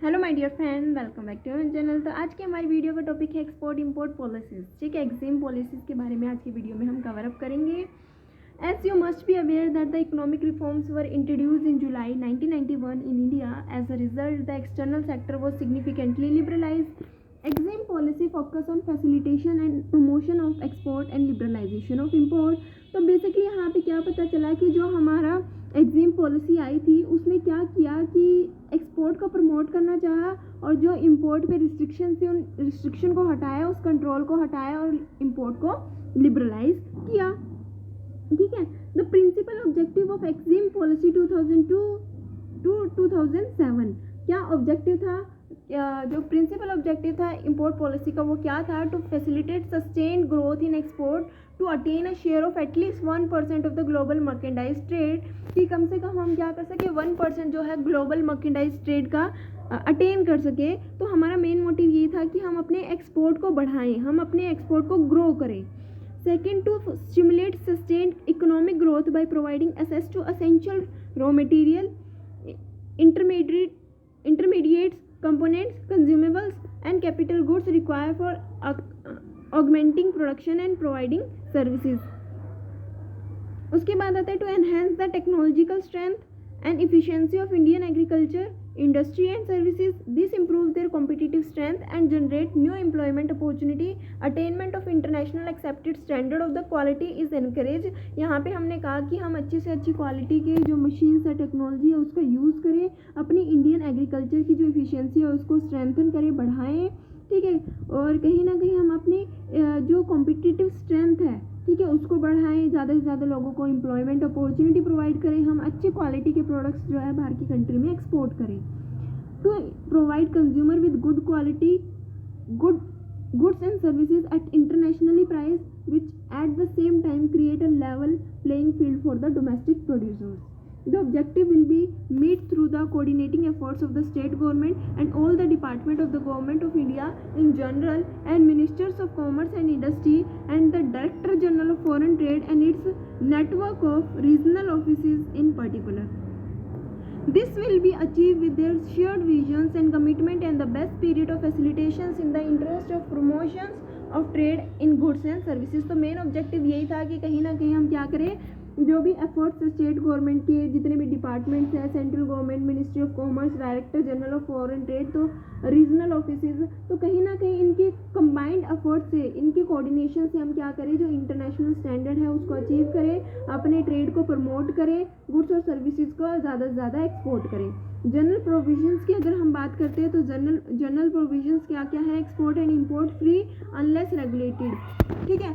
Hello my dear friend, welcome back to our channel. तो आज की हमारी वीडियो का टॉपिक है एक्सपोर्ट इंपोर्ट पॉलिसीज। ठीक है, एग्जिम पॉलिसीज़ के बारे में आज की वीडियो में हम कवर अप करेंगे। As you must be aware that the economic reforms were introduced in July 1991 in India. As a result, the external sector was significantly liberalized. Exim policy focus on facilitation and promotion of export and liberalization of import. तो basically यहाँ पे क्या पता चला कि जो हमारा EXIM policy आई थी उसने क्या किया कि एक्सपोर्ट को प्रमोट करना चाहा और जो इंपोर्ट पे रिस्ट्रिक्शन थी उन रिस्ट्रिक्शन को हटाया, उस कंट्रोल को हटाया और इंपोर्ट को लिबरलाइज किया। ठीक है, the principal objective of EXIM policy 2002 to 2007, क्या ऑब्जेक्टिव था? जो प्रिंसिपल ऑब्जेक्टिव था इंपोर्ट पॉलिसी का वो क्या था? To facilitate sustain growth in export to attain a share of at least 1% of the global merchandise trade, कि कम से कम हम क्या कर सके 1% जो है ग्लोबल मर्केंडाइज ट्रेड का अटेन कर सके। तो हमारा मेन मोटिव ये था कि हम अपने एक्सपोर्ट को बढ़ाएं, हम अपने एक्सपोर्ट को ग्रो करें। Second, to stimulate sustained economic growth by providing access to essential raw material, intermediates, components, consumables, and capital goods required for augmenting production and providing services. उसके बाद आता है to enhance the technological strength and efficiency of Indian agriculture, industry and services. This improves their competitive strength and generate new employment opportunity. Attainment of international accepted standard of the quality is encouraged. यहाँ पे हमने कहा कि हम अच्छी से अच्छी quality के जो मशीन्स है, टेक्नोलॉजी है, उसका यूज़ करें, अपनी इंडियन एग्रीकल्चर की जो इफिशियंसी है उसको स्ट्रेंथन करें, बढ़ाएं। ठीक है, और कहीं ना कहीं हम अपनी जो कॉम्पिटिटिव स्ट्रेंथ है, ठीक है, उसको बढ़ाएं, ज़्यादा से ज़्यादा लोगों को एम्प्लॉयमेंट अपॉर्चुनिटी प्रोवाइड करें, हम अच्छी क्वालिटी के प्रोडक्ट्स जो है बाहर की कंट्री में एक्सपोर्ट करें। To provide consumer with good quality goods and services at internationally price, which at the same time create a level playing field for the domestic producers. The objective will be met through the coordinating efforts of the state government and all the department of the government of India in general, and ministers of commerce and industry, and the director general of foreign trade and its network of regional offices in particular. This will be achieved with their shared visions and commitment and the best spirit of facilitations in the interest of promotions of trade in goods and services. तो main objective यही था कि कहीं ना कहीं हम क्या करें, जो भी एफर्ट्स स्टेट गवर्नमेंट के जितने भी डिपार्टमेंट्स हैं, central government, ministry of commerce, director general of foreign trade, तो रीजनल ऑफिसेज, तो कहीं ना कहीं इनके कंबाइंड एफर्ट से, इनके कोऑर्डिनेशन से हम क्या करें, जो इंटरनेशनल स्टैंडर्ड है उसको अचीव करें, अपने ट्रेड को प्रमोट करें, गुड्स और सर्विसेज को ज़्यादा से ज़्यादा एक्सपोर्ट करें। जनरल प्रोविजंस की अगर हम बात करते हैं तो जनरल प्रोविजंस क्या क्या है? Export and import free unless regulated. ठीक है,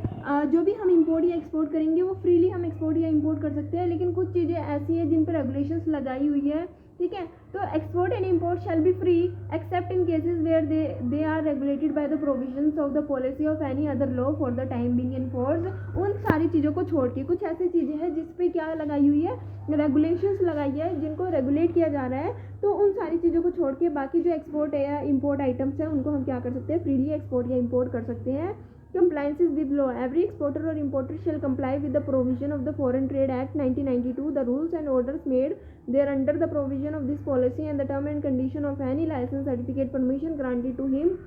जो भी हम इंपोर्ट या एक्सपोर्ट करेंगे वो फ्रीली हम एक्सपोर्ट या इंपोर्ट कर सकते हैं, लेकिन कुछ चीज़ें ऐसी हैं जिन पर रेगुलेशंस लगाई हुई है। ठीक है, तो export and import shall be free except in cases where they are regulated by the provisions of the policy of any other law for the time being enforced. उन सारी चीज़ों को छोड़ के कुछ ऐसी चीज़ें हैं जिस पे क्या लगाई हुई है, रेगुलेशंस लगाई है, जिनको रेगुलेट किया जा रहा है। तो उन सारी चीज़ों को छोड़ के बाकी जो एक्सपोर्ट है या इंपोर्ट आइटम्स हैं उनको हम क्या कर सकते हैं, फ्रीली एक्सपोर्ट या इंपोर्ट कर सकते हैं। Compliances with law. Every exporter or importer shall comply with the provision of the Foreign Trade Act 1992, the rules and orders made there under the provision of this policy, and the term and condition of any license, certificate, permission granted to him.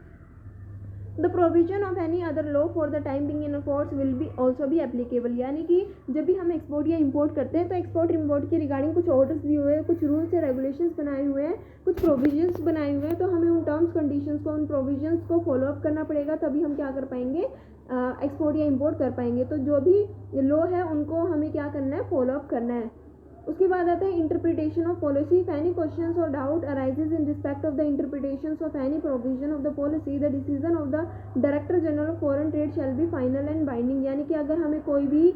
The provision of any other law for the time being in force will be also be applicable. यानी कि जब भी हम export या import करते हैं तो export import के रिगार्डिंग कुछ ऑर्डर्स दिए हुए हैं, कुछ रूल्स या रेगुलेशंस बनाए हुए हैं, कुछ प्रोविजंस बनाए हुए हैं, तो हमें उन टर्म्स कंडीशंस को, उन प्रोविजंस को फॉलो अप करना पड़ेगा, तभी हम क्या कर पाएंगे, एक्सपोर्ट या इंपोर्ट कर पाएंगे। तो जो भी लॉ है उनको हमें क्या करना है, फॉलो अप करना है। उसके बाद आता है interpretation of policy. If any questions or doubt arises in respect of the interpretations of any provision of the policy, the decision of the director general of foreign trade shall be final and binding. यानी कि अगर हमें कोई भी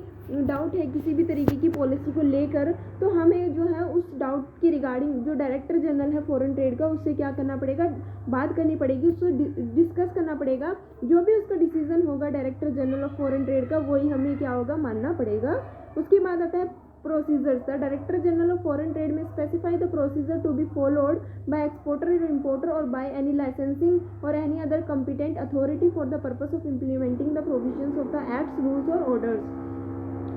doubt है किसी भी तरीके की पॉलिसी को लेकर, तो हमें जो है उस डाउट की रिगार्डिंग जो डायरेक्टर जनरल है फॉरेन ट्रेड का, उससे क्या करना पड़ेगा, बात करनी पड़ेगी, उसको डिस्कस करना पड़ेगा। जो भी उसका डिसीजन होगा director general of foreign trade का, वही हमें क्या होगा, मानना पड़ेगा। उसके बाद आता है procedures. The Director General of Foreign Trade may specify the procedure to be followed by exporter or importer or by any licensing or any other competent authority for the purpose of implementing the provisions of the acts, rules or orders.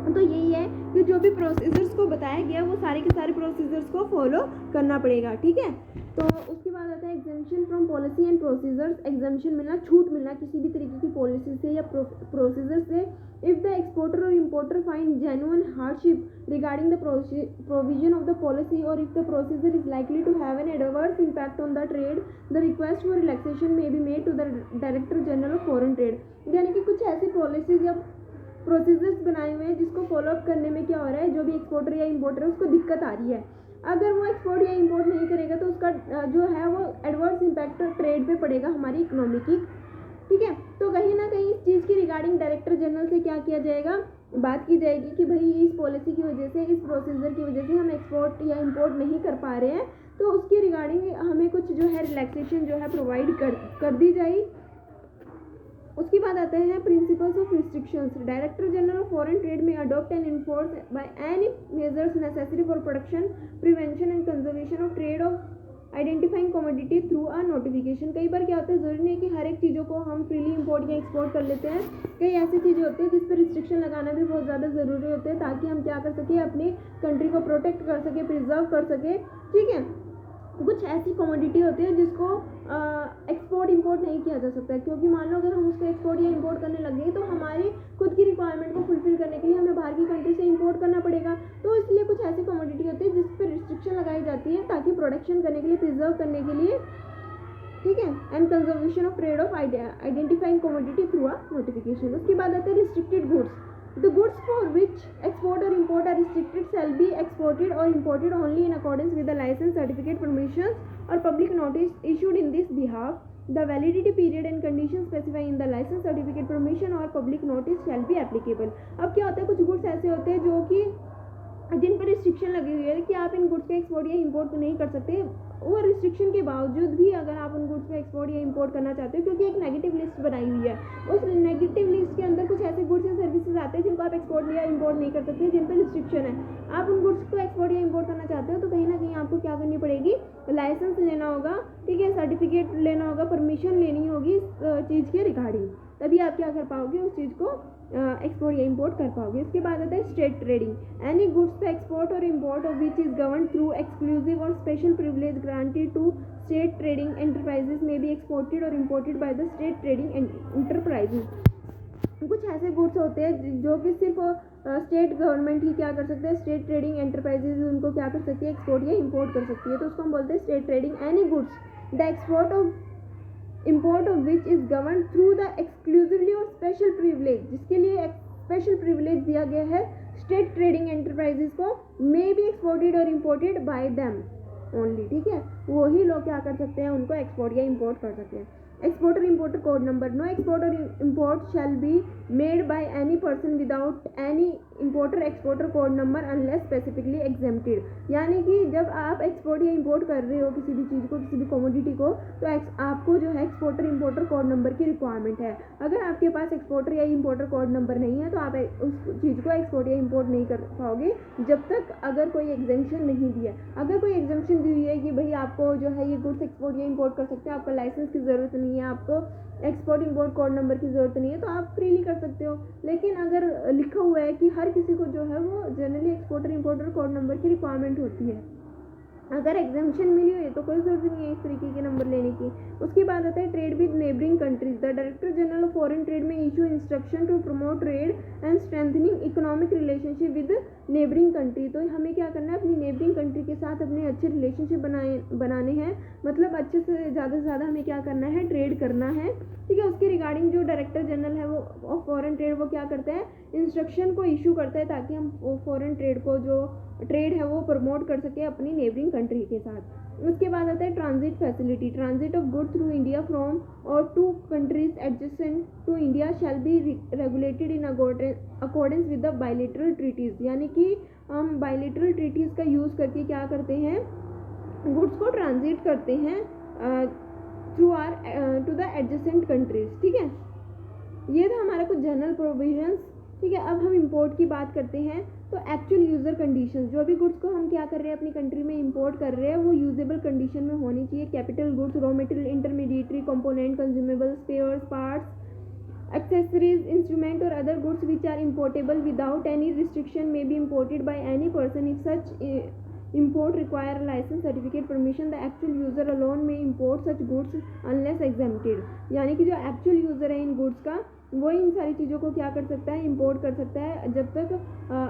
तो यही है कि जो भी procedures को बताया गया वो सारे के सारे प्रोसीजर्स को फॉलो करना पड़ेगा, ठीक है। तो उसके बाद आता है exemption from policy and procedures. Exemption मिलना, छूट मिलना किसी भी तरीके की पॉलिसी से या प्रोसीजर से। If the exporter or importer find genuine hardship regarding the provision of the policy or if the procedure is likely to have an adverse impact on the trade, the request for relaxation may be made to the director general of foreign trade. यानी कि कुछ ऐसी policies या procedures बनाए हुए हैं जिसको follow up करने में क्या हो रहा है, जो भी एक्सपोर्टर या इम्पोर्टर है उसको दिक्कत आ रही है, अगर वो एक्सपोर्ट या इंपोर्ट नहीं करेगा तो उसका जो है वो एडवर्स इम्पैक्ट ट्रेड पे पड़ेगा, हमारी इकोनॉमी की, ठीक है। तो कहीं ना कहीं इस चीज़ की रिगार्डिंग डायरेक्टर जनरल से क्या किया जाएगा, बात की जाएगी कि भाई इस पॉलिसी की वजह से, इस प्रोसीजर की वजह से हम एक्सपोर्ट या इंपोर्ट नहीं कर पा रहे हैं, तो उसकी रिगार्डिंग हमें कुछ जो है रिलैक्सेशन जो है प्रोवाइड कर दी जाए। उसके बाद आते हैं principles of restrictions. Director general of foreign trade may adopt and enforce by any measures necessary for production, prevention and conservation of trade of identifying commodity through a notification. कई बार क्या होता है, जरूरी नहीं कि हर एक चीज़ों को हम फ्रीली इंपोर्ट या एक्सपोर्ट कर लेते हैं, कई ऐसी चीज़ें होती हैं जिस पर रिस्ट्रिक्शन लगाना भी बहुत ज़्यादा ज़रूरी होते हैं ताकि हम क्या कर सकें, अपनी कंट्री को प्रोटेक्ट कर सके, प्रिजर्व कर सके, ठीक है। कुछ ऐसी कमोडिटी होती है जिसको एक्सपोर्ट इंपोर्ट नहीं किया जा सकता है, क्योंकि मान लो अगर हम उसको एक्सपोर्ट या इंपोर्ट करने लगे तो हमारी खुद की रिक्वायरमेंट को फुलफिल करने के लिए हमें बाहर की कंट्री से इंपोर्ट करना पड़ेगा। तो इसलिए कुछ ऐसी कमोडिटी होती है जिस पर रिस्ट्रिक्शन लगाई जाती है ताकि प्रोडक्शन करने के लिए, प्रिजर्व करने के लिए, ठीक है, and conservation of trade of identifying commodity through a notification. उसके बाद आते हैं restricted goods. The goods for which export or import are restricted shall be exported or imported only in accordance with the license, certificate, permissions or public notice issued in this behalf. The validity period and conditions specified in the license, certificate, permission or public notice shall be applicable. अब क्या होता है, कुछ goods ऐसे होते हैं जो कि जिन पर रिस्ट्रिक्शन लगी हुई है कि आप इन गुड्स का एक्सपोर्ट या इंपोर्ट नहीं कर सकते, वो रिस्ट्रिक्शन के बावजूद भी अगर आप उन गुड्स का एक्सपोर्ट या इंपोर्ट करना चाहते हो, क्योंकि एक नेगेटिव लिस्ट बनाई हुई है, उस नेगेटिव लिस्ट के अंदर कुछ ऐसे गुड्स या सर्विसेज आते हैं जिनको आप एक्सपोर्ट या इंपोर्ट नहीं कर सकते, जिन पर रिस्ट्रिक्शन है। आप उन गुड्स को एक्सपोर्ट या इंपोर्ट करना चाहते हो तो कहीं ना कहीं आपको क्या करनी पड़ेगी, लाइसेंस लेना होगा, ठीक है, सर्टिफिकेट लेना होगा, परमिशन लेनी होगी इस चीज़ के रिगार्डिंग, तभी आप क्या कर पाओगे, उस चीज़ को एक्सपोर्ट या इंपोर्ट कर पाओगे। इसके बाद आता है state trading. Any goods export or import of which is govern through exclusive or special privilege granted to state trading enterprises may be exported or imported by the state trading enterprises. कुछ ऐसे goods होते हैं जो कि सिर्फ state government ही क्या कर सकते हैं, स्टेट ट्रेडिंग एंटरप्राइजेज उनको क्या कर सकती है, एक्सपोर्ट या इंपोर्ट कर सकती है, तो उसको हम बोलते हैं state trading. Any goods the export of import of which is governed through the exclusively और special privilege, जिसके लिए स्पेशल प्रिविलेज दिया गया है स्टेट ट्रेडिंग एंटरप्राइजेज को, मे be exported or imported bye them only, ठीक है, वही लोग क्या कर सकते हैं, उनको एक्सपोर्ट या इंपोर्ट कर सकते हैं। Exporter importer code number. No export or import shall be made by any person without any importer exporter code number unless specifically exempted. यानी कि जब आप एक्सपोर्ट या इंपोर्ट कर रहे हो किसी भी चीज़ को, किसी भी कमोडिटी को, तो आपको जो है एक्सपोर्टर इंपोर्टर कोड नंबर की रिक्वायरमेंट है। अगर आपके पास एक्सपोर्टर या इंपोर्टर कोड नंबर नहीं है तो आप उस चीज़ को एक्सपोर्ट या इंपोर्ट नहीं कर पाओगे जब तक अगर कोई एग्जेम्पशन नहीं दिया। अगर कोई एग्जेम्पशन दी है कि भाई आपको जो है ये गुड्स एक्सपोर्ट या इंपोर्ट कर सकते हैं, आपका लाइसेंस की ज़रूरत नहीं है, आपको एक्सपोर्ट इंपोर्ट कोड नंबर की ज़रूरत नहीं है, तो आप फ्रीली कर सकते हो। लेकिन अगर लिखा हुआ है कि हर किसी को जो है वो generally exporter importer code number की रिक्वायरमेंट होती है, अगर एग्जाम्पशन मिली हुई है तो कोई ज़रूरत नहीं है इस तरीके के नंबर लेने की। उसके बाद आता है trade with neighbouring countries. The director general of foreign trade may issue instruction to promote trade and strengthening economic relationship with neighbouring country. तो हमें क्या करना है, अपनी नेबरिंग कंट्री के साथ अपने अच्छे रिलेशनशिप बनाने हैं, मतलब अच्छे से ज़्यादा हमें क्या करना है, ट्रेड करना है, ठीक है। उसके रिगार्डिंग जो डायरेक्टर जनरल है वो ऑफ फॉरेन ट्रेड वो क्या करते हैं, इंस्ट्रक्शन को इशू करता है ताकि हम फॉरेन ट्रेड को जो ट्रेड है वो प्रमोट कर सके अपनी नेबरिंग कंट्री के साथ। उसके बाद आता है transit facility. Transit of good through India from or to countries adjacent to India shall be regulated in accordance with the bilateral treaties. यानी कि हम बायलैटरल ट्रीटीज का यूज़ करके क्या करते हैं, गुड्स को ट्रांजिट करते हैं through to the adjacent countries, ठीक है। ये था हमारा कुछ जनरल प्रोविजंस, ठीक है। अब हम इंपोर्ट की बात करते हैं। तो एक्चुअल यूज़र कंडीशंस, जो भी गुड्स को हम क्या कर रहे हैं अपनी कंट्री में इंपोर्ट कर रहे हैं वो यूजेबल कंडीशन में होनी चाहिए। Capital goods, raw material, intermediary component, consumable, spares, parts, Accessories, instrument or other goods which are importable without any restriction may be imported by any person. If such import require license, certificate, permission, the actual user alone may import such goods unless exempted. यानी कि जो actual user है इन goods का वो इन सारी चीज़ों को क्या कर सकता है, इम्पोर्ट कर सकता है, जब तक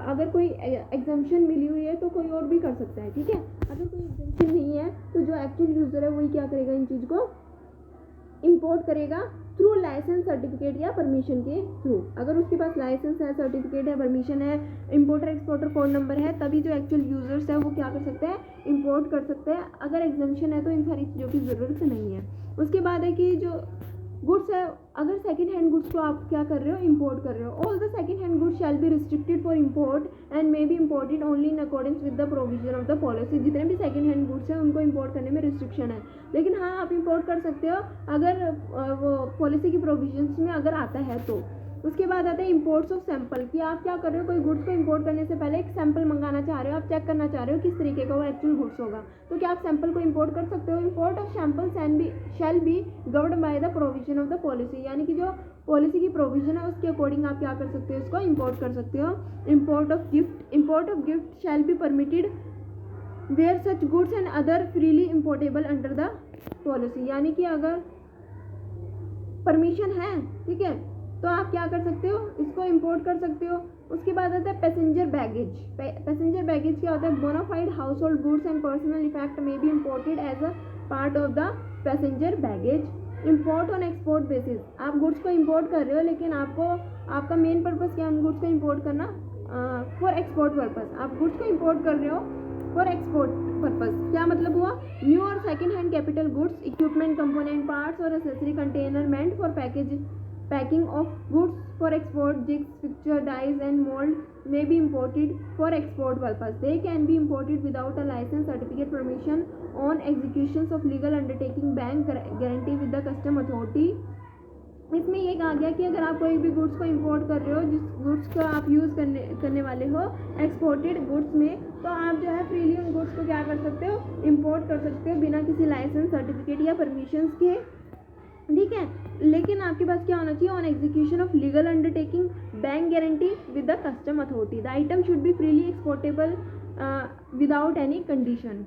अगर कोई एग्जम्पशन मिली हुई है तो कोई और भी कर सकता है, ठीक है। अगर कोई एग्जम्पशन नहीं है तो जो एक्चुअल यूज़र है वही क्या करेगा, इन चीज़ को इम्पोर्ट करेगा थ्रू लाइसेंस, सर्टिफिकेट या परमिशन के थ्रू। अगर उसके पास लाइसेंस है, सर्टिफिकेट है, परमिशन है, इम्पोर्टर एक्सपोर्टर कोड नंबर है, तभी जो एक्चुअल यूजर्स है वो क्या कर सकते हैं, इम्पोर्ट कर सकते हैं। अगर एग्जम्पशन है तो इन सारी चीज़ों की ज़रूरत नहीं है। उसके बाद है कि जो गुड्स है, अगर सेकेंड हैंड गुड्स को आप क्या कर रहे हो, इम्पोर्ट कर रहे हो, all the second hand goods shall be restricted for import and may be imported only in accordance with the provision of the policy. जितने भी सेकेंड हैंड गुड्स हैं उनको इम्पोर्ट करने में रिस्ट्रिक्शन है, लेकिन हाँ आप इम्पोर्ट कर सकते हो अगर वो पॉलिसी की प्रोविजंस में अगर आता है तो। उसके बाद आता है इम्पोर्ट्स ऑफ सैंपल, कि आप क्या कर रहे हो, कोई गुड्स को इम्पोर्ट करने से पहले एक सैंपल मंगाना चाह रहे हो, आप चेक करना चाह रहे हो किस तरीके का वो एक्चुअल गुड्स होगा, तो क्या आप सैंपल को इम्पोर्ट कर सकते हो। Import of sample shall be govern by the provision of the policy, यानी कि जो पॉलिसी की प्रोविजन है उसके अकॉर्डिंग आप क्या कर सकते हो, इसको इम्पोर्ट कर सकते हो। Import of gift shall be permitted where such goods and other freely importable under the policy, यानी कि अगर परमिशन है, ठीक है, तो आप क्या कर सकते हो, इसको इंपोर्ट कर सकते हो। उसके बाद आता है पैसेंजर बैगेज। पैसेंजर बैगेज क्या होता है, bona fide household goods and personal effect may be imported as a part of the passenger baggage. Import on export basis, आप गुड्स को इम्पोर्ट कर रहे हो लेकिन आपका मेन पर्पज़ क्या है, उन गुड्स को इम्पोर्ट करना फॉर एक्सपोर्ट पर्पज़। आप गुड्स को इम्पोर्ट कर रहे हो फॉर एक्सपोर्ट पर्पज़, क्या मतलब हुआ, new or second hand capital goods, equipment, component, parts or accessory container meant for packing of goods for export, jigs, fixture, dies and mold may be imported for export purpose. They can be imported without a license, certificate, permission on executions of legal undertaking, bank guarantee with the custom authority. इसमें ये कहा गया कि अगर आप कोई भी goods को इंपोर्ट कर रहे हो, जिस गुड्स को आप यूज़ करने वाले हो एक्सपोर्टेड गुड्स में, तो आप जो है फ्रीली उन गुड्स को क्या कर सकते हो, इंपोर्ट कर सकते हो बिना किसी लाइसेंस, सर्टिफिकेट या परमिशंस के, ठीक है। लेकिन आपके पास क्या होना चाहिए, on execution of legal undertaking, bank guarantee with the custom authority, the item should be freely exportable without any condition.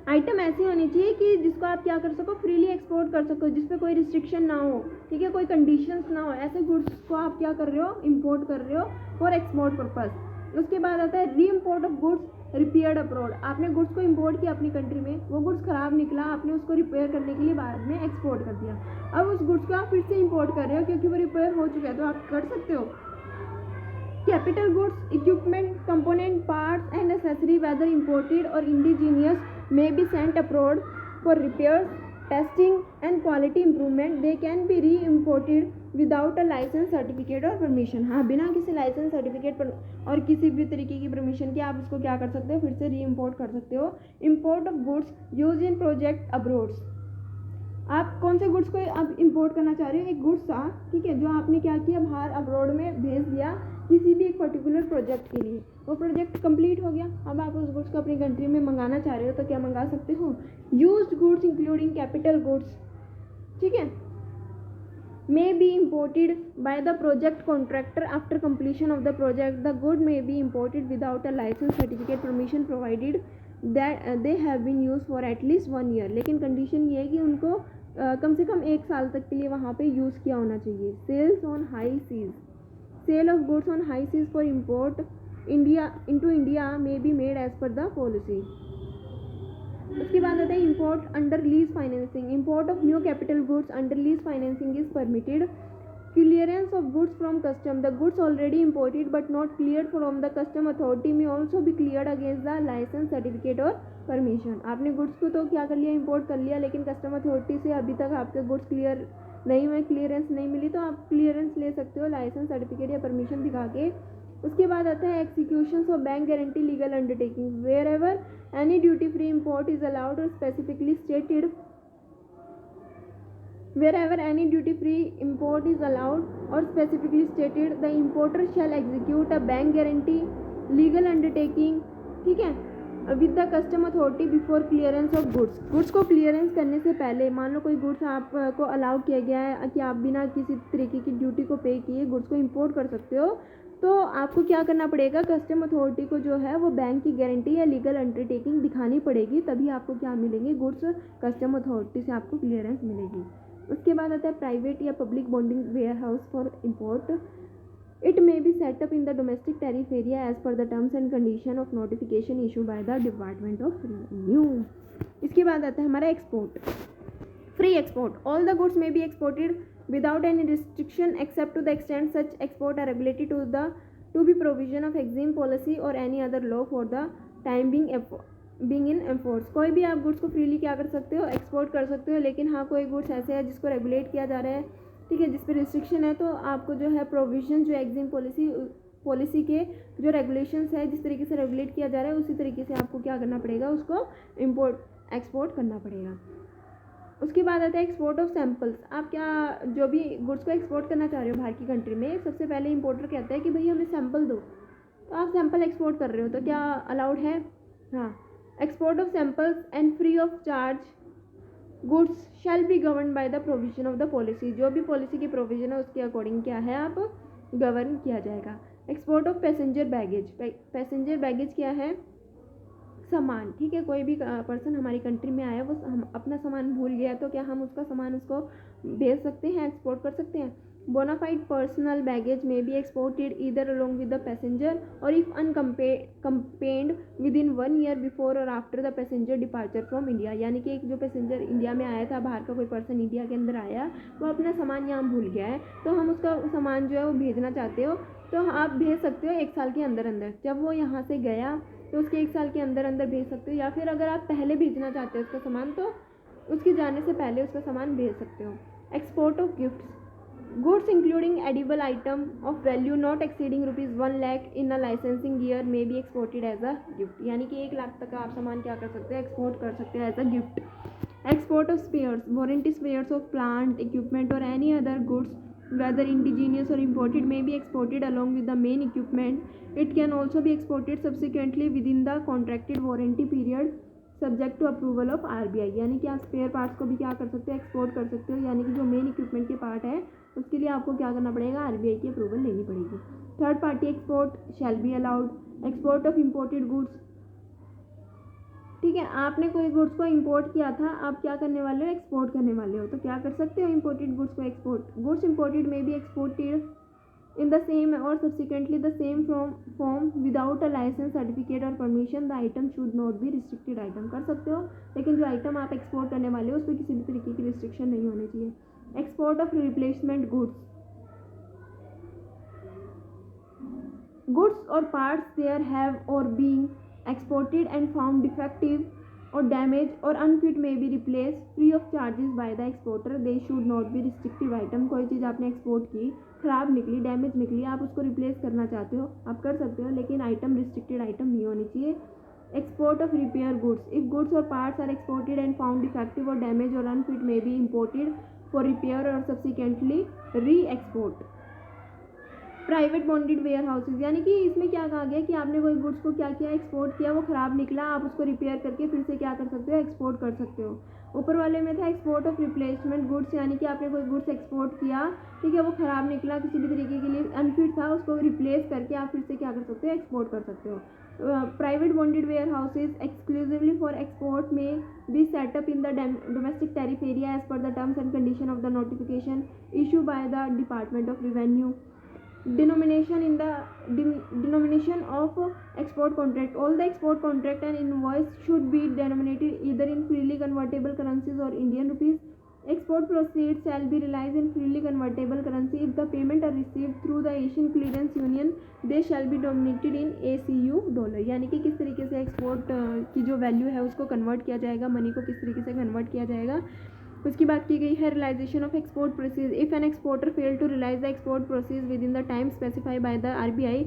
Item ऐसी होनी चाहिए कि जिसको आप क्या कर सको, फ्रीली एक्सपोर्ट कर सको, जिस पे कोई रिस्ट्रिक्शन ना हो, ठीक है, कोई कंडीशंस ना हो, ऐसे गुड्स को आप क्या कर रहे हो, इंपोर्ट कर रहे हो फॉर एक्सपोर्ट पर्पस। उसके बाद आता है re import of goods repaired abroad, आपने गुड्स को इंपोर्ट किया अपनी कंट्री में, वो गुड्स ख़राब निकला, आपने उसको रिपेयर करने के लिए बाद में एक्सपोर्ट कर दिया, अब उस गुड्स को आप फिर से इंपोर्ट कर रहे हो क्योंकि वो रिपेयर हो चुका है, तो आप कर सकते हो। Capital goods, equipment, component, parts and accessory whether imported और indigenous may be sent abroad for repairs, testing and quality improvement. They can be re-imported without a license, certificate और permission। हाँ, बिना किसी लाइसेंस, सर्टिफिकेट और किसी भी तरीके की परमिशन के आप उसको क्या कर सकते हो, फिर से री इम्पोर्ट कर सकते हो। Import of goods use in project abroads, आप कौन से गुड्स को आप इंपोर्ट करना चाह रहे हो, एक गुड्स था, ठीक है, जो आपने क्या किया, बाहर अब्रॉड में भेज दिया किसी भी एक पर्टिकुलर प्रोजेक्ट के लिए, वो प्रोजेक्ट कंप्लीट हो गया, अब आप उस गुड्स को अपनी कंट्री में मंगाना चाह रहे हो, तो क्या मंगा सकते हो, used goods including capital goods, ठीक है, may be imported by the project contractor after completion of the project. The good may be imported without a license, certificate, permission provided that they have been used for at least 1 year. लेकिन condition ये है कि उनको कम से कम 1 साल तक के लिए वहाँ पे यूज़ किया होना चाहिए। Sales on high seas, sale of goods on high seas for import into India may be made as per the policy. उसके बाद आता है import under lease financing, import of new capital goods under lease financing is permitted. Clearance of goods from custom, the goods already imported but not cleared from the custom authority में also भी cleared against the licence, certificate और permission. आपने goods को तो क्या कर लिया, import कर लिया, लेकिन कस्टम अथॉरिटी से अभी तक आपके गुड्स क्लियर नहीं हुए, क्लियरेंस नहीं मिली, तो आप क्लियरेंस ले सकते हो लाइसेंस, सर्टिफिकेट या परमिशन दिखा के। उसके बाद आता है executions of bank guarantee legal undertaking, wherever any duty free import is allowed or specifically stated, wherever any duty free import is allowed or specifically stated, the importer shall execute a bank guarantee legal undertaking, ठीक है, with the custom authority before clearance of goods को clearance करने से पहले, मान लो कोई goods आपको allow किया गया है कि आप बिना किसी तरीके की ड्यूटी को पे किए गुड्स को इंपोर्ट कर सकते हो, तो आपको क्या करना पड़ेगा, कस्टम अथॉरिटी को जो है वो बैंक की गारंटी या लीगल अंडरटेकिंग दिखानी पड़ेगी, तभी आपको क्या मिलेंगे, गुड्स कस्टम अथॉरिटी से आपको क्लियरेंस मिलेगी। उसके बाद आता है प्राइवेट या public bonding warehouse for import. It may be set up in the domestic tariff area as per the terms and condition of notification issued by the Department of Revenue. इसके बाद आता है हमारा export, free export. All the goods may be exported without any restriction except to the extent such export are regulated to be provision of exim policy or any other law for the time being in enforce। कोई भी आप goods को freely क्या कर सकते हो, export कर सकते हो, लेकिन हाँ कोई गुड्स ऐसे है जिसको रेगुलेट किया जा रहा है, ठीक है, जिस पे रिस्ट्रिक्शन है, तो आपको जो है प्रोविजन जो एग्जिम पॉलिसी के जो रेगुलेशंस है, जिस तरीके से रेगुलेट किया जा रहा है उसी तरीके से आपको क्या करना पड़ेगा, उसको एक्सपोर्ट करना पड़ेगा। उसके बाद आता है एक्सपोर्ट ऑफ सैम्पल्स। आप क्या जो भी गुड्स को एक्सपोर्ट करना चाह रहे हो बाहर की कंट्री में, सबसे पहले इंपोर्टर कहता है कि भाई हमें सैम्पल दो, तो आप सैम्पल एक्सपोर्ट कर रहे हो, तो क्या अलाउड है? हाँ। Export of samples and free of charge goods shall be govern by the provision of the policy. जो भी पॉलिसी की प्रोविजन है उसके अकॉर्डिंग क्या है, आप गवर्न किया जाएगा। Export of passenger baggage. Passenger baggage क्या है, सामान, ठीक है, कोई भी पर्सन हमारी कंट्री में आया, वो हम अपना सामान भूल गया, तो क्या हम उसका सामान उसको भेज सकते हैं, एक्सपोर्ट कर सकते हैं। Bona fide personal baggage may be exported either along with the passenger or if unaccompanied within 1 year before or after the passenger departure from India. यानी कि एक जो पैसेंजर इंडिया में आया था, बाहर का कोई पर्सन इंडिया के अंदर आया, वो अपना सामान यहाँ भूल गया है, तो हम उसका सामान जो है वो भेजना चाहते हो, तो आप भेज सकते हो 1 साल के अंदर अंदर। जब वो यहाँ से गया तो उसके 1 साल के अंदर अंदर भेज सकते हो, या फिर अगर आप पहले भेजना चाहते हो उसका सामान, तो उसके जाने से पहले उसका सामान भेज सकते हो। Export of gifts. Goods including edible item of value not exceeding ₹1 lakh in a licensing year may be exported as a gift. यानी कि 1 लाख तक का आप सामान क्या कर सकते हो, एक्सपोर्ट कर सकते हो as a gift. Export of spares. Warranty spares of plant equipment or any other goods whether indigenous or imported may be exported along with the main equipment. It can also be exported subsequently within the contracted warranty period subject to approval of RBI। यानी कि आप spare parts को भी क्या कर सकते हो, export कर सकते हो, यानी कि जो मेन इक्विपमेंट के पार्ट है उसके लिए आपको क्या करना पड़ेगा, RBI की अप्रूवल लेनी पड़ेगी। Third party export shall be allowed. Export of imported goods, ठीक है, आपने कोई गुड्स को इंपोर्ट किया था, आप क्या करने वाले हो, एक्सपोर्ट करने वाले हो, तो क्या कर सकते हो, इंपोर्टेड गुड्स को export. Goods imported may be exported in the same or subsequently the same form without a licence certificate और permission the item should not be restricted item. कर सकते हो, लेकिन जो आइटम आप एक्सपोर्ट करने वाले हो उस पर किसी भी तरीके की रिस्ट्रिक्शन नहीं होनी चाहिए। Export of replacement goods or parts there have और being exported and found defective or damaged or unfit may be replaced free of charges by the exporter. They should not be restrictive item। कोई चीज़ आपने export की, ख़राब निकली, damage निकली, आप उसको replace करना चाहते हो, आप कर सकते हो, लेकिन आइटम रिस्ट्रिक्टेड आइटम नहीं होनी चाहिए। Export of repair goods. If goods or parts are exported and found defective or damage or unfit may be imported for repair or subsequently re export. Private bonded warehouses. यानी कि इसमें क्या कहा गया कि आपने कोई गुड्स को क्या किया, एक्सपोर्ट किया, वो ख़राब निकला, आप उसको रिपेयर करके फिर से क्या कर सकते हो, एक्सपोर्ट कर सकते हो। ऊपर वाले में था एक्सपोर्ट ऑफ रिप्लेसमेंट गुड्स, यानी कि आपने कोई गुड्स एक्सपोर्ट किया, ठीक है, वो ख़राब निकला, किसी भी तरीके के लिए अनफिट था, उसको रिप्लेस करके आप फिर से क्या कर सकते हो, एक्सपोर्ट कर सकते हो। Private bonded warehouses exclusively for export में be set up in the domestic tariff area as per the terms and condition of the notification issue by the department of revenue. Denomination of export contract. All the export contract and invoice should be denominated either in freely convertible currencies or Indian rupees. Export proceeds shall be realized in freely convertible currency. If the payment are received through the Asian Clearance Union, they shall be denominated in ACU dollar। यानी कि किस तरीके से export की जो value है उसको convert किया जाएगा, मनी को किस तरीके से कन्वर्ट किया जाएगा, उसकी बात की गई है। Realisation of export proceeds. If an exporter fail to realise the export proceeds with in the time specified by the RBI,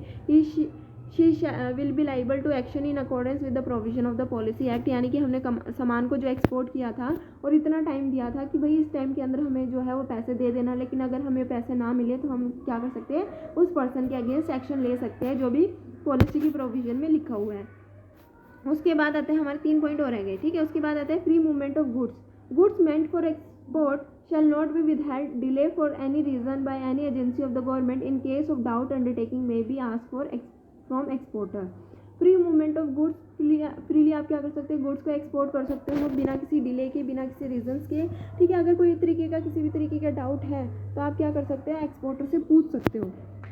she will be liable to action in accordance with the provision of the policy act. यानी कि हमने सामान को जो export किया था और इतना टाइम दिया था कि भाई इस टाइम के अंदर हमें जो है वो पैसे दे देना, लेकिन अगर हमें पैसे ना मिले तो हम क्या कर सकते हैं, उस पर्सन के अगेंस्ट एक्शन ले सकते हैं जो भी पॉलिसी की प्रोविजन में लिखा हुआ है। उसके बाद आते हैं हमारे 3 पॉइंट और रह गए, ठीक है। उसके बाद आता है free movement of goods meant for export shall not be withheld delay for any reason by any agency of the government in case of doubt undertaking may be asked for from exporter। Free movement of goods, freely आप क्या कर सकते हैं, goods को export कर सकते हो बिना किसी डिले के, बिना किसी रीजंस के, ठीक है। अगर कोई तरीके का किसी भी तरीके का डाउट है तो आप क्या कर सकते हैं, एक्सपोर्टर से पूछ सकते हो।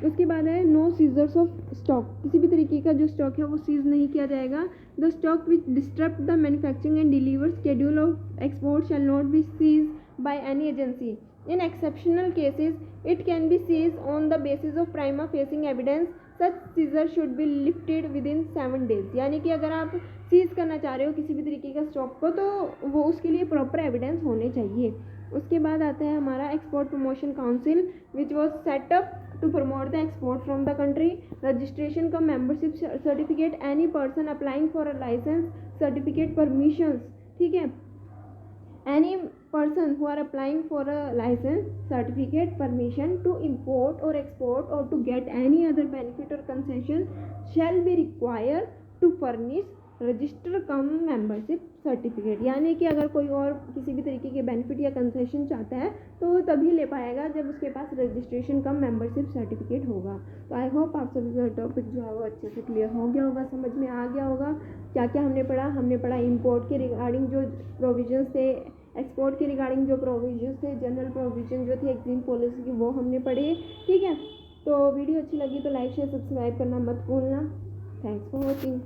उसके बाद है नो सीजर्स ऑफ स्टॉक, किसी भी तरीके का जो स्टॉक है वो सीज नहीं किया जाएगा। The stock which disturb the manufacturing and deliver schedule of export shall not be seize by any agency. In exceptional cases, it can be seized on the basis of prima facie evidence. Such seizure should be lifted within 7 days। यानी कि अगर आप seize करना चाह रहे हो किसी भी तरीके का स्टॉक को तो वो उसके लिए प्रॉपर एविडेंस होने चाहिए। उसके बाद आता है हमारा export promotion council which was set up to promote the export from the country। registration का membership certificate any person applying for a license certificate permissions, ठीक है। any person who are applying for a license certificate permission to import or export or to get any other benefit or concession shall be required to furnish register come membership certificate. यानी कि अगर कोई और किसी भी तरीके के benefit या कंसेशन चाहता है तो वो तभी ले पाएगा जब उसके पास रजिस्ट्रेशन कम मेंबरशिप सर्टिफिकेट होगा। तो आई होप आप सभी का टॉपिक जो है वो अच्छे से क्लियर हो गया होगा, समझ में आ गया होगा। क्या क्या हमने पढ़ा इंपोर्ट के रिगार्डिंग जो प्रोविजंस थे, एक्सपोर्ट के रिगार्डिंग जो प्रोविजंस थे, जनरल प्रोविजन जो थे एग्जिम पॉलिसी की वो हमने पढ़ी, ठीक है। तो वीडियो अच्छी लगी तो लाइक शेयर सब्सक्राइब करना मत भूलना। Thanks for watching.